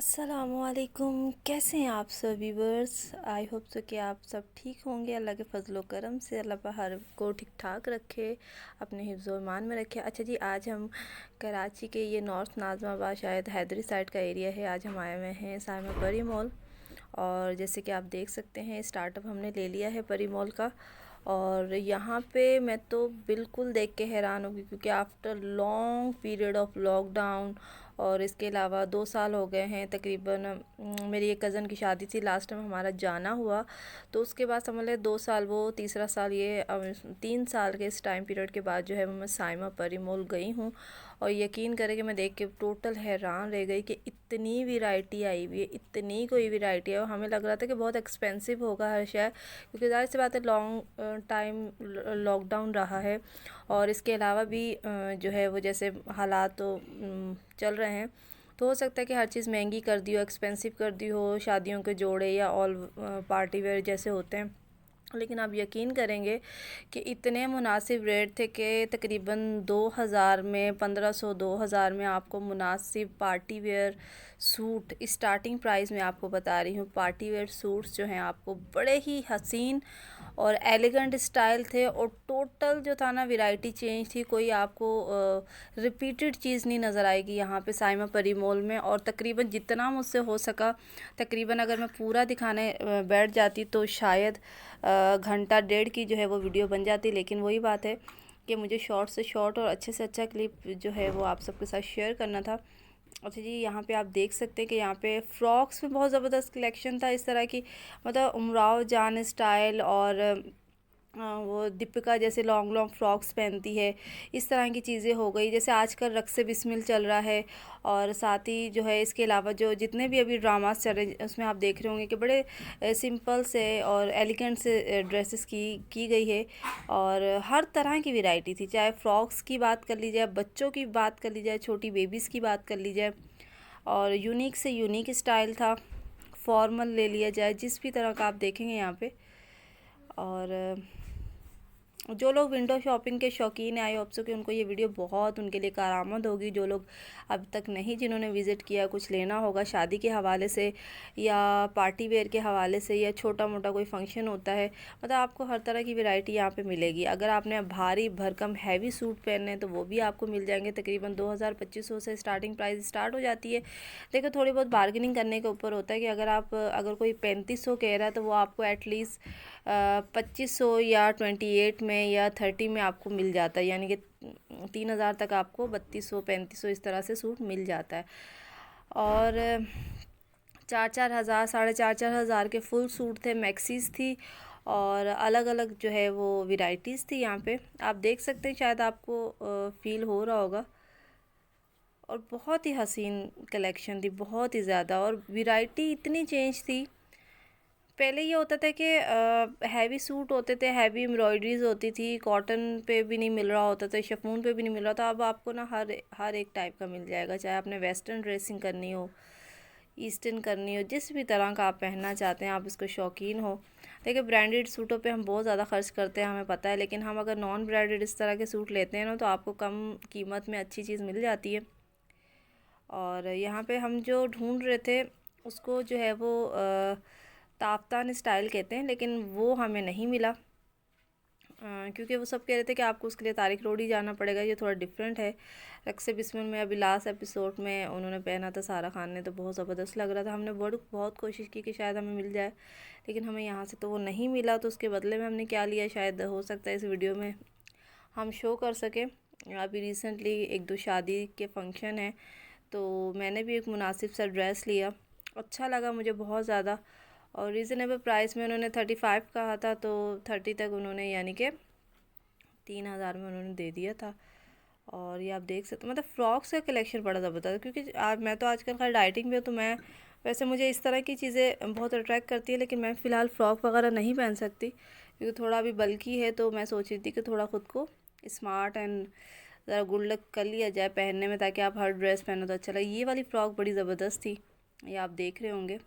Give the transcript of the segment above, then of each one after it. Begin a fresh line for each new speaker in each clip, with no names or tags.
अस्सलामुअलैकुम। कैसे हैं आप सब व्यूवर्स? आई होप सो कि आप सब ठीक होंगे। अल्लाह के फजलो करम से अल्लाह पर हर को ठीक ठाक रखे, अपने हिफ्ज़ व ईमान में रखे। अच्छा जी, आज हम कराची के ये नॉर्थ नाज़माबाद शायद हैदरी साइड का एरिया है। आज हम आए हुए हैं साइमा परी मॉल, और जैसे कि आप देख सकते हैं स्टार्टअप हमने ले लिया है परी मॉल का। और यहाँ पे मैं तो बिल्कुल देख के हैरान होगी, क्योंकि after long period of lockdown और इसके अलावा 2 साल हो गए हैं तकरीबन। मेरी एक कज़न की शादी थी, लास्ट टाइम हमारा जाना हुआ, तो उसके बाद समझ लें 2 साल, वो तीसरा साल ये 3 साल के इस टाइम पीरियड के बाद जो है मैं साइमा परी मॉल गई हूँ। और यकीन करें कि मैं देख के टोटल हैरान रह गई कि इतनी वैरायटी आई हुई है, इतनी कोई वैरायटी है। और हमें लग रहा था कि बहुत एक्सपेंसिव होगा हर शय, क्योंकि ज़ाहिर सी बात है लॉन्ग टाइम लॉकडाउन रहा है। और इसके अलावा भी जो है वो जैसे हालात तो चल रहे हैं, तो हो सकता है कि हर चीज़ महंगी कर दी हो, एक्सपेंसिव कर दी हो, शादियों के जोड़े या ऑल पार्टी वेयर जैसे होते हैं। लेकिन आप यकीन करेंगे कि इतने मुनासिब रेट थे कि तकरीबन 2000 में, 1500 2000 में आपको मुनासिब party wear suit starting price में आपको बता रही हूँ। पार्टी वेयर सूट्स जो हैं आपको बड़े ही हसीन और एलिगेंट स्टाइल थे, और टोटल जो था ना वैरायटी चेंज थी। कोई आपको रिपीटेड चीज़ नहीं नज़र आएगी यहाँ पे साइमा परी मॉल में। और तकरीबन जितना मुझसे हो सका, तकरीबन अगर मैं पूरा दिखाने बैठ जाती तो शायद घंटा डेढ़ की जो है वो वीडियो बन जाती। लेकिन वही बात है कि मुझे शॉर्ट से शॉर्ट और अच्छे से अच्छा क्लिप जो है वो आप सबके साथ शेयर करना था। अच्छा जी, यहाँ पे आप देख सकते हैं कि यहाँ पे फ्रॉक्स में बहुत ज़बरदस्त कलेक्शन था इस तरह की, मतलब उमराव जान स्टाइल, और वो दीपिका जैसे लॉन्ग लॉन्ग फ्रॉक्स पहनती है, इस तरह की चीज़ें हो गई। जैसे आजकल रक्स बिस्मिल चल रहा है, और साथ ही जो है इसके अलावा जो जितने भी अभी ड्रामास चल रहे हैं उसमें आप देख रहे होंगे कि बड़े सिंपल से और एलिगेंट से ड्रेसेस की गई है। और हर तरह की वैरायटी थी, चाहे फ्रॉक्स की बात कर ली जाए, बच्चों की बात कर ली जाए, छोटी बेबीज़ की बात कर ली जाए, और यूनिक से यूनिक स्टाइल था। फॉर्मल ले लिया जाए, जिस भी तरह का आप देखेंगे यहाँ पे। और जो लोग विंडो शॉपिंग के शौकीन हैं, आई होप सो कि उनको ये वीडियो बहुत उनके लिए कारआमद होगी। जो लोग अब तक नहीं, जिन्होंने विज़िट किया, कुछ लेना होगा शादी के हवाले से या पार्टी वेयर के हवाले से, या छोटा मोटा कोई फंक्शन होता है, मतलब आपको हर तरह की वैरायटी यहाँ पे मिलेगी। अगर आपने भारी भरकम हैवी सूट पहनने हैं तो वो भी आपको मिल जाएंगे। तकरीबन 2000-2500 से स्टार्टिंग प्राइस स्टार्ट हो जाती है। देखो, थोड़ी बहुत बार्गेनिंग करने के ऊपर होता है कि अगर कोई 3500 कह रहा है तो वो आपको एटलीस्ट 2500 या 28 में या 30 में आपको मिल जाता है, यानी कि 3000 तक आपको 3200 3500 इस तरह से सूट मिल जाता है। और 4-4 हज़ार, 4.5-4 हज़ार के फुल सूट थे, मैक्सीज थी, और अलग अलग जो है वो वैरायटीज़ थी। यहाँ पे आप देख सकते हैं, शायद आपको फील हो रहा होगा। और बहुत ही हसीन कलेक्शन थी, बहुत ही ज़्यादा, और वैरायटी इतनी चेंज थी। पहले ये होता था कि हैवी सूट होते थे, हैवी एम्ब्रॉयडरीज होती थी, कॉटन पे भी नहीं मिल रहा होता था, शिफॉन पे भी नहीं मिल रहा था। अब आपको ना हर एक टाइप का मिल जाएगा, चाहे आपने वेस्टर्न ड्रेसिंग करनी हो, ईस्टर्न करनी हो, जिस भी तरह का आप पहनना चाहते हैं, आप इसको शौकीन हो। देखिए, ब्रांडेड सूटों पे हम बहुत ज़्यादा खर्च करते हैं, हमें पता है, लेकिन हम अगर नॉन ब्रांडेड इस तरह के सूट लेते हैं ना, तो आपको कम कीमत में अच्छी चीज़ मिल जाती है। और यहाँ पे हम जो ढूंढ रहे थे उसको जो है वो ताफ्तान स्टाइल कहते हैं, लेकिन वो हमें नहीं मिला, क्योंकि वो सब कह रहे थे कि आपको उसके लिए तारिक रोड ही जाना पड़ेगा। ये थोड़ा डिफरेंट है। रक्स बिस्मिल में अभी लास्ट एपिसोड में उन्होंने पहना था सारा खान ने, तो बहुत ज़बरदस्त लग रहा था। हमने बहुत कोशिश की कि शायद हमें मिल जाए, लेकिन हमें यहाँ से तो वो नहीं मिला। तो उसके बदले में हमने क्या लिया, शायद हो सकता है इस वीडियो में हम शो कर सकें। अभी रिसेंटली 1-2 शादी के फंक्शन है, तो मैंने भी एक मुनासिब सा ड्रेस लिया, अच्छा लगा मुझे बहुत ज़्यादा। और रीज़नेबल प्राइस में उन्होंने 35 कहा था, तो 30 तक उन्होंने, यानी कि 3000 में उन्होंने दे दिया था। और ये आप देख सकते, मतलब फ़्रॉक्स का कलेक्शन बड़ा ज़बरदस्त, क्योंकि मैं तो आजकल खैर डाइटिंग पे हूँ, तो मैं वैसे मुझे इस तरह की चीज़ें बहुत अट्रैक्ट करती है, लेकिन मैं फ़िलहाल फ़्रॉक वगैरह नहीं पहन सकती, क्योंकि थोड़ा अभी बल्कि है। तो मैं सोच रही थी कि थोड़ा ख़ुद को स्मार्ट एंड ज़रा गुड लक कर लिया जाए पहनने में, ताकि आप हर ड्रेस पहनो तो अच्छा लगे। ये वाली फ़्रॉक बड़ी ज़बरदस्त थी, ये आप देख रहे होंगे।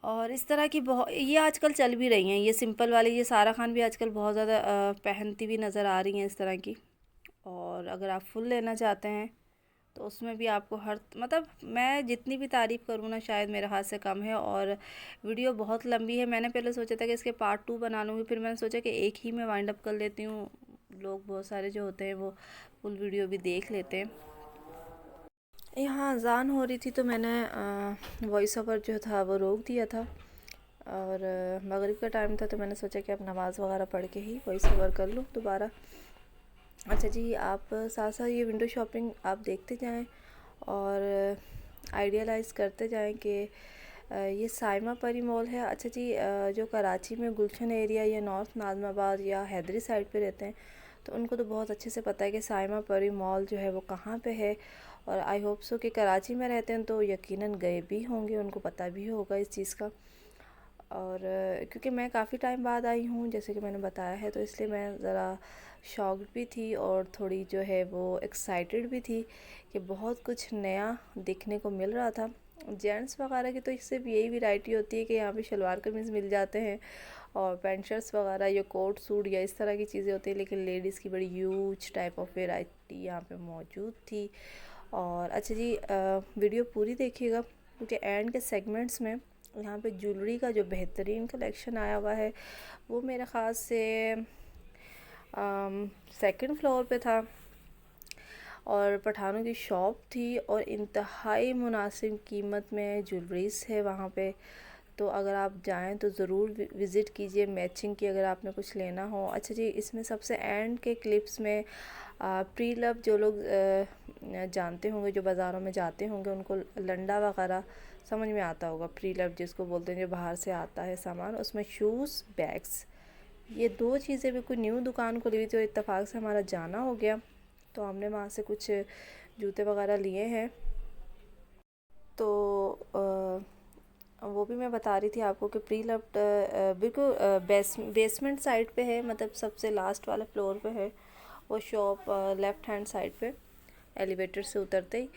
और इस तरह की बहुत, ये आजकल चल भी रही हैं, ये सिंपल वाली, ये सारा खान भी आजकल बहुत ज़्यादा पहनती हुई नज़र आ रही हैं इस तरह की। और अगर आप फुल लेना चाहते हैं तो उसमें भी आपको हर मतलब मैं जितनी भी तारीफ़ करूँ ना शायद मेरे हाथ से कम है। और वीडियो बहुत लंबी है। मैंने पहले सोचा था कि इसके पार्ट 2 बना लूँगी, फिर मैंने सोचा कि एक ही में वाइंड अप कर लेती हूँ। लोग बहुत सारे जो होते हैं वो फुल वीडियो भी देख लेते हैं। यहाँ अज़ान हो रही थी तो मैंने वॉइस ओवर जो था वो रोक दिया था, और मगरिब का टाइम था तो मैंने सोचा कि अब नमाज़ वगैरह पढ़ के ही वॉइस ओवर कर लूँ दोबारा। अच्छा जी, आप साथ साथ ये विंडो शॉपिंग आप देखते जाएं और आइडियलाइज़ करते जाएं कि ये साइमा परी मॉल है। अच्छा जी, जो कराची में गुलशन एरिया या नॉर्थ नाज़िमाबाद या हैदरी साइड पे रहते हैं तो उनको तो बहुत अच्छे से पता है कि साइमा परी मॉल जो है वो कहाँ पे है। और आई होप सो कि कराची में रहते हैं तो यकीनन गए भी होंगे, उनको पता भी होगा इस चीज़ का। और क्योंकि मैं काफ़ी टाइम बाद आई हूँ जैसे कि मैंने बताया है, तो इसलिए मैं ज़रा शॉक्ड भी थी और थोड़ी जो है वो एक्साइटेड भी थी कि बहुत कुछ नया देखने को मिल रहा था। जेंट्स वगैरह की तो इससे भी यही वैरायटी होती है कि यहाँ पे शलवार कमीज़ मिल जाते हैं और पैंट शर्ट्स वगैरह या कोट सूट या इस तरह की चीज़ें होती है, लेकिन लेडीज़ की बड़ी ह्यूज टाइप ऑफ वैरायटी यहाँ पे मौजूद थी। और अच्छा जी, वीडियो पूरी देखिएगा क्योंकि एंड के सेगमेंट्स में यहाँ पे ज्वेलरी का जो बेहतरीन कलेक्शन आया हुआ है वो मेरे ख़ास से सेकंड फ्लोर पे था और पठानों की शॉप थी और इंतहाई मुनासिब कीमत में ज्वेलरीज है वहाँ पे। तो अगर आप जाएं तो ज़रूर विज़िट कीजिए मैचिंग की अगर आपने कुछ लेना हो। अच्छा जी, इसमें सबसे एंड के क्लिप्स में प्री लव जो लोग जानते होंगे, जो बाज़ारों में जाते होंगे, उनको लंडा वगैरह समझ में आता होगा। प्री लव जिसको बोलते हैं, जो बाहर से आता है सामान, उसमें शूज़ बैग्स ये दो चीज़ें भी कोई न्यू दुकान खुली हुई थी और इत्तेफाक से हमारा जाना हो गया तो हमने वहाँ से कुछ जूते वगैरह लिए हैं। तो वो भी मैं बता रही थी आपको कि प्री लव्ड बिल्कुल बेसमेंट साइड पे है, मतलब सबसे लास्ट वाले फ्लोर पे है वो शॉप, लेफ़्ट हैंड साइड पे एलिवेटर से उतरते ही।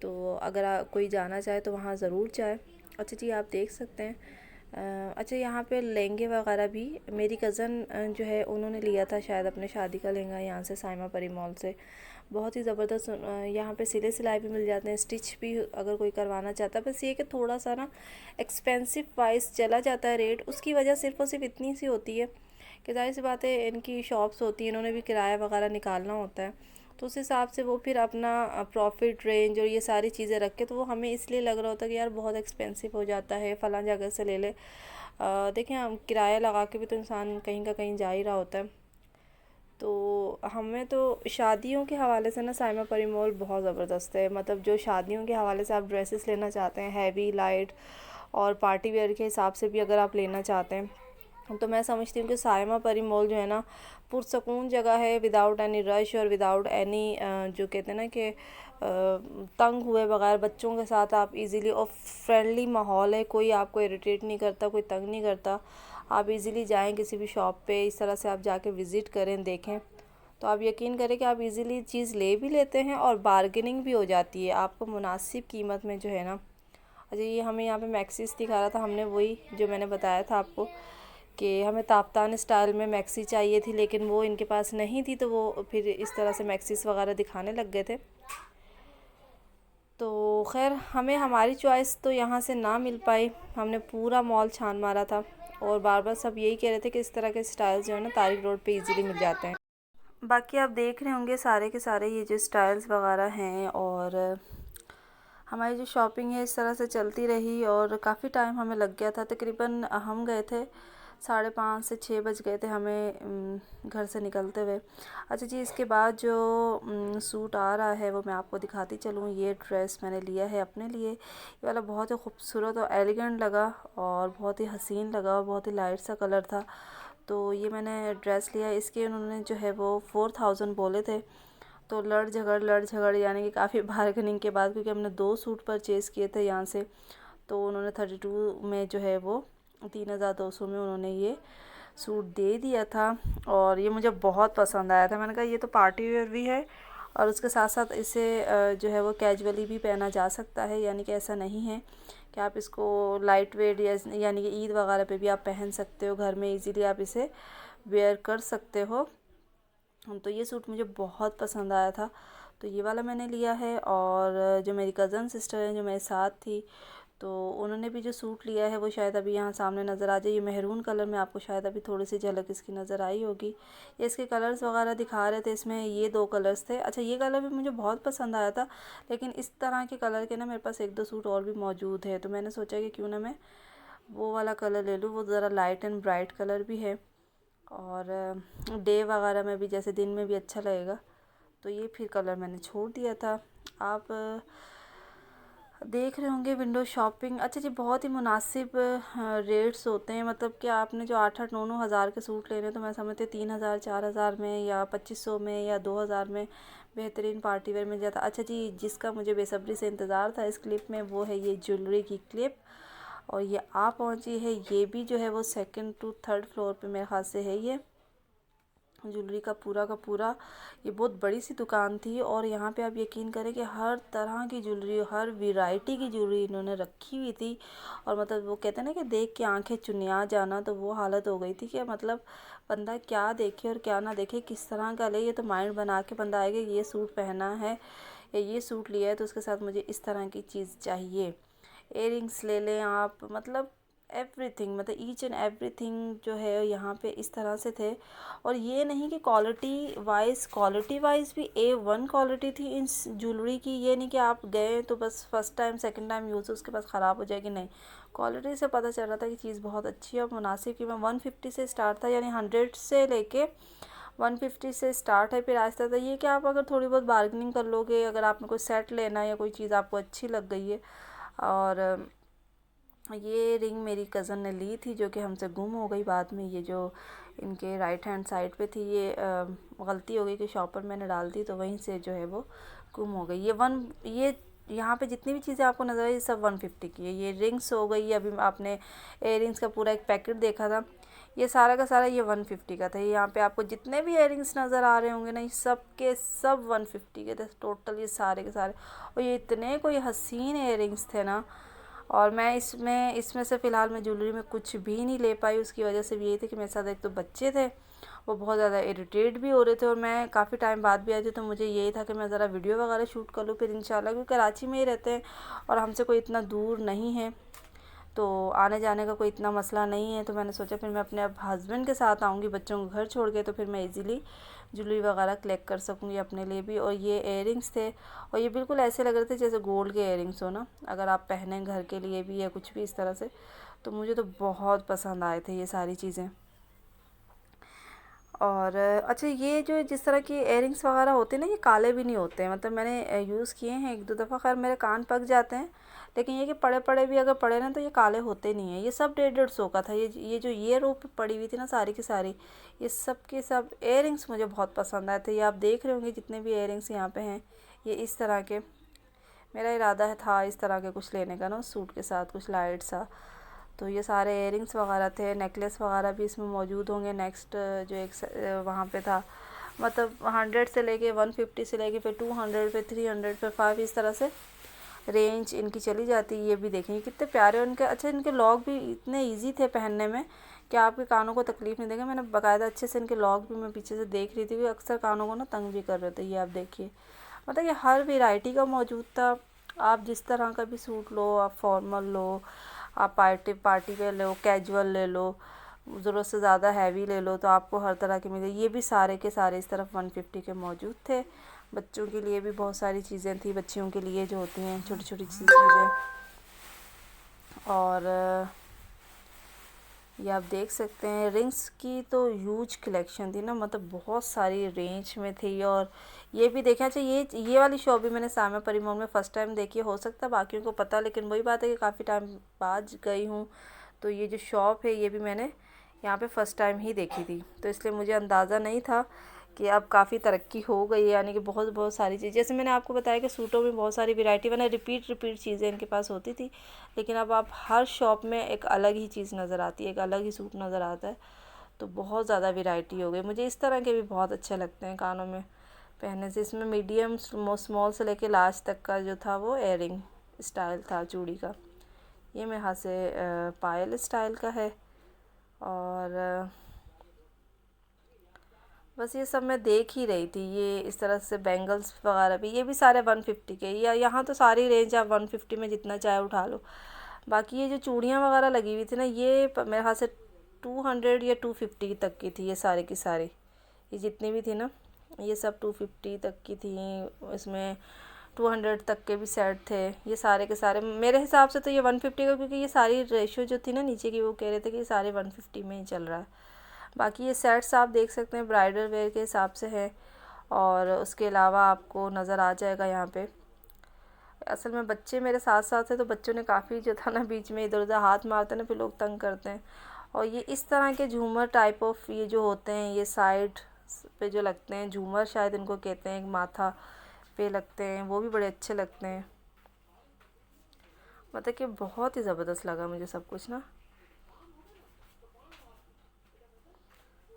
तो अगर कोई जाना चाहे तो वहाँ ज़रूर जाए। अच्छा जी, आप देख सकते हैं। अच्छा, यहाँ पे लहंगे वगैरह भी मेरी कज़न जो है उन्होंने लिया था शायद अपने शादी का लहंगा यहाँ से साइमा परी मॉल से। बहुत ही ज़बरदस्त यहाँ पे सिले सिलाई भी मिल जाते हैं, स्टिच भी अगर कोई करवाना चाहता है। बस ये कि थोड़ा सा ना एक्सपेंसिव वाइज चला जाता है रेट, उसकी वजह सिर्फ़ और सिर्फ इतनी सी होती है कि ज़ाहिर सी बात है इनकी शॉप्स होती हैं, इन्होंने भी किराया वगैरह निकालना होता है, तो उस हिसाब से वो फिर अपना प्रॉफिट रेंज और ये सारी चीज़ें रख के, तो वो हमें इसलिए लग रहा होता है कि यार बहुत एक्सपेंसिव हो जाता है, फ़लाँ जगह से ले ले। देखें, हम किराया लगा के भी तो इंसान कहीं का कहीं जा ही रहा होता है। तो हमें तो शादियों के हवाले से ना साइमा परी मॉल बहुत ज़बरदस्त है। मतलब जो शादियों के हवाले से आप ड्रेसेस लेना चाहते हैं हैवी लाइट और पार्टी वेयर के हिसाब से भी अगर आप लेना चाहते हैं तो मैं समझती हूँ कि साइमा परी मॉल जो है ना पुरसकून जगह है, विदाउट एनी रश और विदाउट एनी जो कहते हैं ना कि तंग हुए बगैर बच्चों के साथ आप इजीली, और फ्रेंडली माहौल है, कोई आपको इरिटेट नहीं करता, कोई तंग नहीं करता। आप इजीली जाएं किसी भी शॉप पे, इस तरह से आप जाके विज़िट करें, देखें, तो आप यकीन करें कि आप इजीली चीज़ ले भी लेते हैं और बार्गेनिंग भी हो जाती है आपको मुनासिब कीमत में जो है ना। अच्छा, ये हमें यहाँ पे मैक्सीस दिखा रहा था, हमने वही जो मैंने बताया था आपको कि हमें ताफ्तान स्टाइल में मैक्सी चाहिए थी लेकिन वो इनके पास नहीं थी, तो वो फिर इस तरह से मैक्सीस वगैरह दिखाने लग गए थे। तो खैर हमें हमारी चॉइस तो यहाँ से ना मिल पाई, हमने पूरा मॉल छान मारा था और बार बार सब यही कह रहे थे कि इस तरह के स्टाइल्स जो है ना तारिक रोड पे इजीली मिल जाते हैं। बाकी आप देख रहे होंगे सारे के सारे ये जो स्टाइल्स वगैरह हैं, और हमारी जो शॉपिंग है इस तरह से चलती रही और काफ़ी टाइम हमें लग गया था। तकरीबन हम गए थे 5:30 से 6 बज गए थे हमें घर से निकलते हुए। अच्छा जी, इसके बाद जो सूट आ रहा है वो मैं आपको दिखाती चलूँ। ये ड्रेस मैंने लिया है अपने लिए, ये वाला बहुत ही खूबसूरत और एलिगेंट लगा और बहुत ही हसीन लगा और बहुत ही लाइट सा कलर था, तो ये मैंने ड्रेस लिया। इसके उन्होंने जो है वो 4000 बोले थे, तो लड़ झगड़ यानी कि काफ़ी बार्गेनिंग के बाद, क्योंकि हमने 2 सूट परचेज़ किए थे यहाँ से, तो उन्होंने 32 में जो है वो 3200 में उन्होंने ये सूट दे दिया था और ये मुझे बहुत पसंद आया था। मैंने कहा ये तो पार्टी वेयर भी है और उसके साथ साथ इसे जो है वो कैजुअली भी पहना जा सकता है, यानी कि ऐसा नहीं है कि आप इसको लाइट वेट यानी कि ईद वगैरह पे भी आप पहन सकते हो, घर में इजीली आप इसे वेयर कर सकते हो। तो ये सूट मुझे बहुत पसंद आया था, तो तो ये वाला मैंने लिया है। और जो मेरी कज़न सिस्टर है जो मेरे साथ थी, तो उन्होंने भी जो सूट लिया है वो शायद अभी यहाँ सामने नज़र आ जाए। ये मेहरून कलर में, आपको शायद अभी थोड़ी सी झलक इसकी नज़र आई होगी। ये इसके कलर्स वगैरह दिखा रहे थे, इसमें ये 2 कलर्स थे। अच्छा, ये कलर भी मुझे बहुत पसंद आया था, लेकिन इस तरह के कलर के ना मेरे पास 1-2 सूट और भी मौजूद है, तो मैंने सोचा कि क्यों ना मैं वो वाला कलर ले लूँ। वो ज़रा लाइट एंड ब्राइट कलर भी है और डे वगैरह में भी, जैसे दिन में भी अच्छा लगेगा। तो ये फिर कलर मैंने छोड़ दिया था। आप देख रहे होंगे विंडो शॉपिंग। अच्छा जी, बहुत ही मुनासिब रेट्स होते हैं। मतलब कि आपने जो 8-8, 9-9 हज़ार के सूट ले रहे हैं, तो मैं समझती 3,000, 4,000 में या 2,500 में या 2,000 में बेहतरीन पार्टी वेयर मिल जाता। अच्छा जी, जिसका मुझे बेसब्री से इंतज़ार था इस क्लिप में, वो है ये ज्वेलरी की क्लिप। और ये आ पहुंची है, ये भी जो है वो 2nd to 3rd फ्लोर पे मेरे ख्याल से है। ये ज्वेलरी का पूरा ये बहुत बड़ी सी दुकान थी, और यहाँ पे आप यकीन करें कि हर तरह की ज्वेलरी, हर वैरायटी की ज्वेलरी इन्होंने रखी हुई थी। और मतलब वो कहते हैं ना कि देख के आंखें चुनिया जाना, तो वो हालत हो गई थी कि मतलब बंदा क्या देखे और क्या ना देखे, किस तरह का ले। ये तो माइंड बना के बंदा आएगा, ये सूट पहना है या ये सूट लिया है तो उसके साथ मुझे इस तरह की चीज़ चाहिए। इयररिंग्स ले लें आप, मतलब एवरीथिंग, मतलब ईच एंड एवरीथिंग जो है यहाँ पे इस तरह से थे। और ये नहीं कि क्वालिटी वाइज भी A1 क्वालिटी थी इन ज्वेलरी की। ये नहीं कि आप गए तो बस first time second time use उसके पास ख़राब हो जाएगी, नहीं। क्वालिटी से पता चल रहा था कि चीज़ बहुत अच्छी है और मुनासिब कीमत। 150 से स्टार्ट था, यानी 100 से लेके 150 से स्टार्ट है। फिर आहिस्ता था ये कि आप अगर थोड़ी बहुत बार्गेनिंग कर लोगे, अगर आपने कोई सेट लेना है या कोई चीज़ आपको अच्छी लग गई है। और ये रिंग मेरी कज़न ने ली थी जो कि हमसे गुम हो गई बाद में। ये जो इनके राइट हैंड साइड पे थी, ये गलती हो गई कि शॉपर मैंने डाल दी, तो वहीं से जो है वो गुम हो गई। ये यहाँ पे जितनी भी चीज़ें आपको नज़र आई ये सब 150 की है। ये रिंग्स हो गई, अभी आपने इयररिंग्स का पूरा एक पैकेट देखा था, ये सारा का सारा ये 150 का था। यहाँ पे आपको जितने भी इयररिंग्स नज़र आ रहे होंगे ना, ये सब के सब 150 के थे टोटल, ये सारे के सारे। और ये इतने कोई हसीन इयररिंग्स थे ना। और मैं इसमें से फ़िलहाल मैं ज्वेलरी में कुछ भी नहीं ले पाई। उसकी वजह से भी यही थी कि मेरे साथ एक तो बच्चे थे, वो बहुत ज़्यादा इरिटेट भी हो रहे थे, और मैं काफ़ी टाइम बाद भी आई थी, तो मुझे यही था कि मैं ज़रा वीडियो वगैरह शूट कर लूँ फिर इंशाल्लाह, क्योंकि कराची में ही रहते हैं और हमसे कोई इतना दूर नहीं है, तो आने जाने का कोई इतना मसला नहीं है। तो मैंने सोचा फिर मैं अपने अब हस्बैंड के साथ आऊँगी बच्चों को घर छोड़ के, तो फिर मैं इजीली ज्वेलरी वगैरह कलेक्ट कर सकूँगी अपने लिए भी। और ये इयररिंग्स थे, और ये बिल्कुल ऐसे लग रहे थे जैसे गोल्ड के इयररिंग्स हो ना, अगर आप पहने घर के लिए भी या कुछ भी इस तरह से। तो मुझे तो बहुत पसंद आए थे ये सारी चीज़ें। और अच्छा, ये जो जिस तरह की इयररिंग्स वगैरह होते हैं ना, ये काले भी नहीं होते हैं। मतलब मैंने यूज़ किए हैं 1-2 दफ़ा, खैर मेरे कान पक जाते हैं, लेकिन ये कि पड़े पड़े भी अगर पड़े ना तो ये काले होते नहीं हैं। ये सब 150-150 का था। ये जो ये रो पे पड़ी हुई थी ना सारी की सारी, ये सब के सब इयररिंग्स मुझे बहुत पसंद आए थे। ये आप देख रहे होंगे जितने भी इयररिंग्स यहाँ पे हैं, ये इस तरह के। मेरा इरादा है था इस तरह के कुछ लेने का ना, सूट के साथ कुछ लाइट सा। तो ये सारे इयररिंग्स वगैरह थे, नेकलेस वगैरह भी इसमें मौजूद होंगे। नेक्स्ट जो एक वहाँ पे था, मतलब 100 से लेके 150 से लेके फिर 200 फिर 300 फिर 5, इस तरह से रेंज इनकी चली जाती है। ये भी देखेंगे कितने प्यारे इनके। अच्छा, इनके लॉक भी इतने ईजी थे पहनने में कि आपके कानों को तकलीफ़ नहीं देंगे। मैंने बाकायदा अच्छे से इनके लॉक भी मैं पीछे से देख रही थी, कि अक्सर कानों को ना तंग भी कर रहे थे। ये आप देखिए, मतलब ये हर वैरायटी का मौजूद था। आप जिस तरह का भी सूट लो, आप फॉर्मल लो, आप पार्टी वेयर लो, कैजुअल ले लो, ज़रूरत से ज़्यादा हैवी ले लो, तो आपको हर तरह के मिले। ये भी सारे के सारे इस तरफ 150 के मौजूद थे। बच्चों के लिए भी बहुत सारी चीज़ें थी, बच्चियों के लिए जो होती हैं छोटी छोटी चीज़ें। और ये आप देख सकते हैं रिंग्स की तो ह्यूज कलेक्शन थी ना, मतलब बहुत सारी रेंज में थी। और ये भी देखा चाहिए, ये वाली शॉप भी मैंने सामा परी मॉल में फ़र्स्ट टाइम देखी है। हो सकता है बाकियों को पता, लेकिन वही बात है कि काफ़ी टाइम बाद गई हूँ, तो ये जो शॉप है ये भी मैंने यहाँ पे फ़र्स्ट टाइम ही देखी थी, तो इसलिए मुझे अंदाज़ा नहीं था कि अब काफ़ी तरक्की हो गई है, यानी कि बहुत बहुत सारी चीज़। जैसे मैंने आपको बताया कि सूटों में बहुत सारी वैरायटी, वरना रिपीट चीज़ें इनके पास होती थी, लेकिन अब आप हर शॉप में एक अलग ही चीज़ नज़र आती है, एक अलग ही सूट नज़र आता है। तो बहुत ज़्यादा वैरायटी हो गई। मुझे इस तरह के भी बहुत अच्छे लगते हैं कानों में पहनने से। इसमें मीडियम स्मॉल से लेके लास्ट तक का जो था वो एयरिंग स्टाइल था चूड़ी का। ये मेरे हाथ से पायल स्टाइल का है। और बस ये सब मैं देख ही रही थी। ये इस तरह से बैंगल्स वगैरह भी, ये भी सारे 150 के, या यहाँ तो सारी रेंज आप 150 में जितना चाहे उठा लो। बाकी ये जो चूड़ियाँ वगैरह लगी हुई थी ना, ये मेरे ख्याल से 200 या 250 तक की थी, ये सारे की सारी, ये जितनी भी थी ना, ये सब 250 तक की थी। इसमें 200 तक के भी सेट थे, ये सारे के सारे मेरे हिसाब से तो ये 150 का, क्योंकि ये सारी रेशियो जो थी ना नीचे की, वो कह रहे थे कि ये सारे 150 में ही चल रहा है। बाकी ये सेट्स आप देख सकते हैं ब्राइडल वेयर के हिसाब से है, और उसके अलावा आपको नज़र आ जाएगा यहाँ पे। असल में बच्चे मेरे साथ साथ है, तो बच्चों ने काफ़ी जो था ना बीच में इधर उधर हाथ मारते हैं ना, फिर लोग तंग करते हैं। और ये इस तरह के झूमर टाइप ऑफ ये जो होते हैं, ये साइड पे जो लगते हैं झूमर, शायद इनको कहते हैं, एक माथा पे लगते हैं, वो भी बड़े अच्छे लगते हैं। मतलब कि बहुत ही ज़बरदस्त लगा मुझे सब कुछ ना।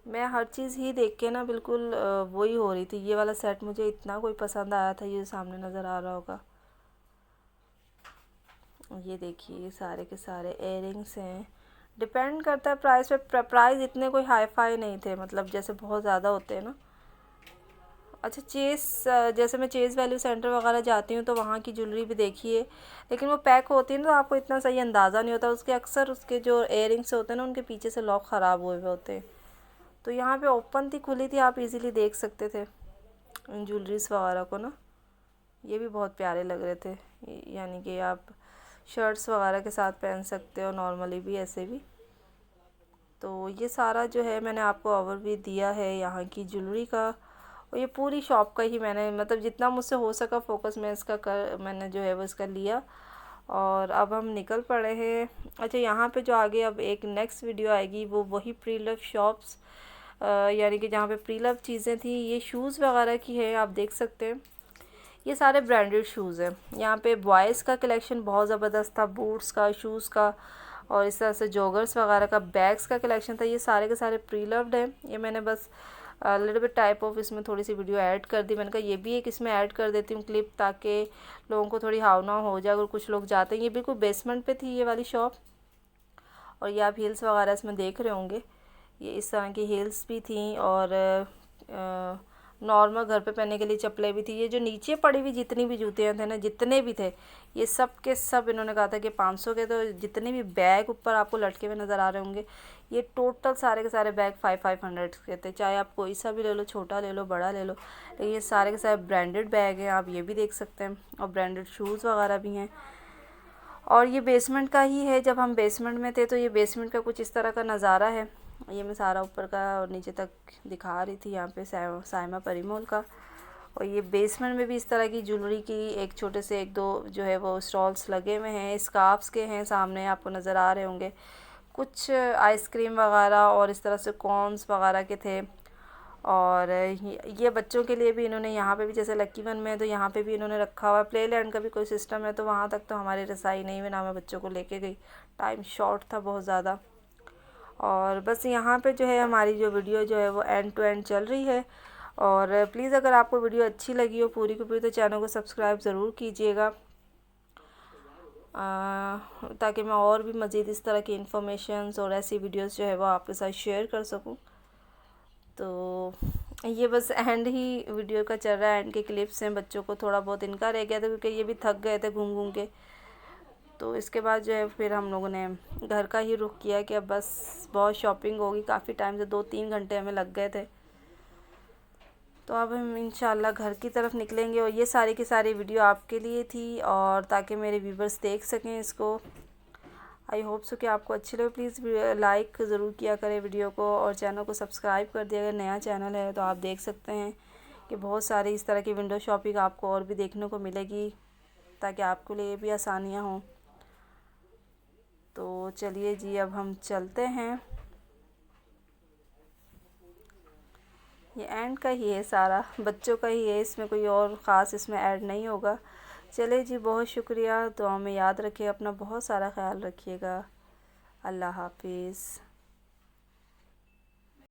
मैं हर चीज़ ही देख के ना बिल्कुल वही हो रही थी। ये वाला सेट मुझे इतना कोई पसंद आया था, ये सामने नज़र आ रहा होगा। ये देखिए, ये सारे के सारे इयररिंग्स हैं। डिपेंड करता है प्राइस पे, प्राइस इतने कोई हाई फाई नहीं थे, मतलब जैसे बहुत ज़्यादा होते हैं ना। अच्छा, चेस, जैसे मैं चेस वैल्यू सेंटर वगैरह जाती हूँ तो वहाँ की ज्वेलरी भी देखी है, लेकिन वो पैक होती है ना, तो आपको इतना सही अंदाज़ा नहीं होता उसके। अक्सर उसके जो इयररिंग्स होते हैं ना, उनके पीछे से लॉक ख़राब हुए हुए होते हैं। तो यहाँ पे ओपन थी, खुली थी, आप इजीली देख सकते थे इन ज्वेलरीज वगैरह को ना। ये भी बहुत प्यारे लग रहे थे, यानी कि आप शर्ट्स वगैरह के साथ पहन सकते हो, नॉर्मली भी, ऐसे भी। तो ये सारा जो है मैंने आपको ओवरव्यू दिया है यहाँ की ज्वेलरी का, और ये पूरी शॉप का ही मैंने, मतलब जितना मुझसे हो सका फोकस मैं इसका मैंने जो है वो इसका लिया। और अब हम निकल पड़े हैं। अच्छा, यहाँ पे जो आगे अब एक नेक्स्ट वीडियो आएगी, वो वही प्री लव शॉप्स, यानी कि जहाँ पे प्री लव चीज़ें थी, ये शूज़ वगैरह की है, आप देख सकते हैं। ये सारे ब्रांडेड शूज़ हैं। यहाँ पे बॉयज़ का कलेक्शन बहुत ज़बरदस्त था, बूट्स का, शूज़ का, और इस तरह से जॉगर्स वगैरह का, बैग्स का कलेक्शन था। ये सारे के सारे प्री लव्ड हैं। ये मैंने बस लिटिल बिट टाइप ऑफ इसमें थोड़ी सी वीडियो ऐड कर दी। मैंने कहा ये भी एक इसमें ऐड कर देती हूँ क्लिप, ताकि लोगों को थोड़ी हावना हो जाए अगर कुछ लोग जाते हैं। ये बिल्कुल बेसमेंट पे थी ये वाली शॉप। और ये आप हील्स वगैरह इसमें देख रहे होंगे, ये इस तरह की हील्स भी थी, और नॉर्मल घर पे पहनने के लिए चप्पलें भी थी। ये जो नीचे पड़ी हुई जितनी भी जूतियाँ थे ना, जितने भी थे, ये सब के सब इन्होंने कहा था कि 500 के। तो जितने भी बैग ऊपर आपको लटके हुए नज़र आ रहे होंगे, ये टोटल सारे के सारे बैग 500 के थे। चाहे आप कोई सा भी ले लो, छोटा ले लो, बड़ा ले लो, लेकिन ये सारे के सारे ब्रांडेड बैग हैं, आप ये भी देख सकते हैं। और ब्रांडेड शूज़ वगैरह भी हैं। और ये बेसमेंट का ही है। जब हम बेसमेंट में थे तो ये बेसमेंट का कुछ इस तरह का नज़ारा है। ये मैं सारा ऊपर का और नीचे तक दिखा रही थी, यहाँ पे साइमा परिमल का। और ये बेसमेंट में भी इस तरह की ज्वेलरी की एक छोटे से एक दो जो है वो स्टॉल्स लगे हुए हैं। स्कार्फ्स के हैं, सामने आपको नज़र आ रहे होंगे। कुछ आइसक्रीम वगैरह और इस तरह से कॉर्न्स वगैरह के थे। और ये बच्चों के लिए भी इन्होंने यहाँ पे भी, जैसे लक्की वन में है तो यहाँ पे भी इन्होंने रखा हुआ है। प्ले लैंड का भी कोई सिस्टम है, तो वहाँ तक तो हमारी रसाई नहीं हुई, ना मैं बच्चों को लेके गई, टाइम शॉर्ट था बहुत ज़्यादा। और बस यहाँ पे जो है हमारी जो वीडियो जो है वो एंड टू एंड चल रही है। और प्लीज़ अगर आपको वीडियो अच्छी लगी हो पूरी की पूरी, तो चैनल को सब्सक्राइब ज़रूर कीजिएगा, ताकि मैं और भी मज़ीद इस तरह की इन्फॉर्मेशंस और ऐसी वीडियोस जो है वो आपके साथ शेयर कर सकूं। तो ये बस एंड ही वीडियो का चल रहा है, एंड के क्लिप्स हैं। बच्चों को थोड़ा बहुत इनका रह गया था, क्योंकि ये भी थक गए थे घूम घूम के। तो इसके बाद जो है फिर हम लोगों ने घर का ही रुख किया कि अब बस बहुत शॉपिंग होगी। काफ़ी टाइम से 2-3 घंटे हमें लग गए थे। तो अब हम इंशाल्लाह घर की तरफ निकलेंगे। और ये सारी की सारी वीडियो आपके लिए थी, और ताकि मेरे व्यूवर्स देख सकें इसको। आई होप सो कि आपको अच्छी लगे। प्लीज़ लाइक ज़रूर किया करें वीडियो को, और चैनल को सब्सक्राइब कर दिया। अगर नया चैनल है तो आप देख सकते हैं कि बहुत सारी इस तरह की विंडो शॉपिंग आपको और भी देखने को मिलेगी, ताकि आपके लिए भी आसानियाँ हों। तो चलिए जी, अब हम चलते हैं। ये एंड का ही है, सारा बच्चों का ही है, इसमें कोई और ख़ास इसमें ऐड नहीं होगा। चले जी, बहुत शुक्रिया। दुआ में याद रखिए, अपना बहुत सारा ख्याल रखिएगा। अल्लाह हाफिज़।